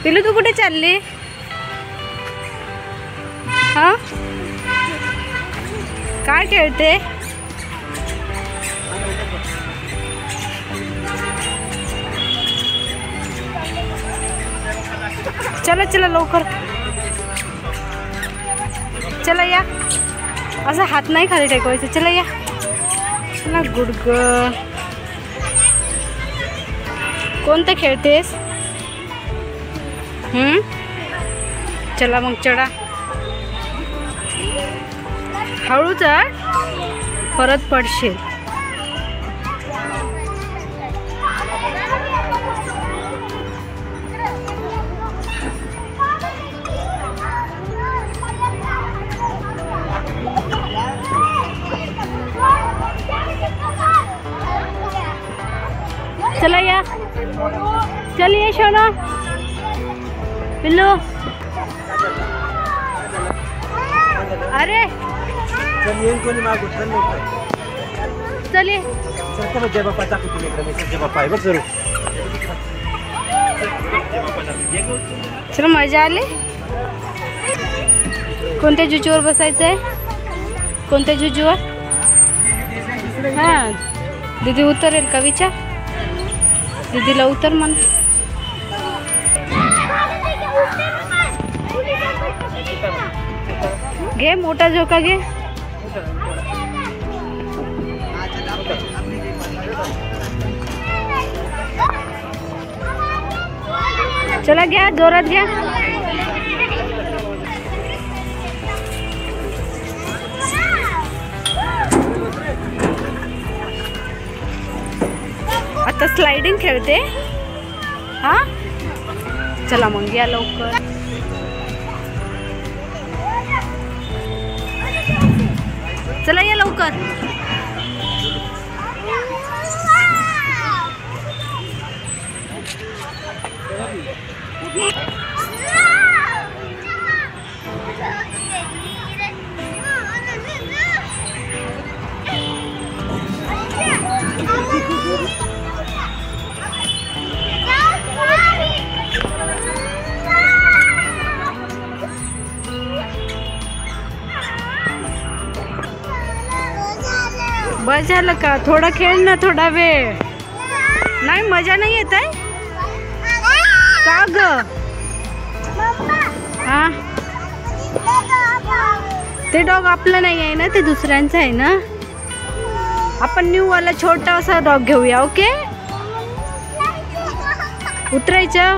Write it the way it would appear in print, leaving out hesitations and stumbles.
पिलू तू कुठे चालली? हा काय खेळते? चला चला लवकर चला या. असं हात नाही खाली टेकवायचं. चला या. चला गुड गर्ल. कोणतं खेळतेस? चला मग चढा. हळू चढ परत पडशील. चला या. चलिए सोना पिल्लू. अरे चलिए चलो मजा आली. कोणत्या जुजूवर बसायचं आहे? कोणत्या जुजूवर? हां दीदी उतरेल का विचार. दीदीला उतर म्हण. घे मोठा झोका घे. चला घ्या जोरात घ्या. आता स्लाइडिंग खेळते. हा चला मग या लवकर. चला या लवकर. बस झालं का? थोडा खेळ ना थोडा वेळ. नाही मजा नाही येत आहे का ग? हा ते डॉग आपलं नाही आहे ना, ते दुसऱ्यांचं आहे ना. आपण न्यू वाला छोटा असा डॉग घेऊया. ओके उतरायचं.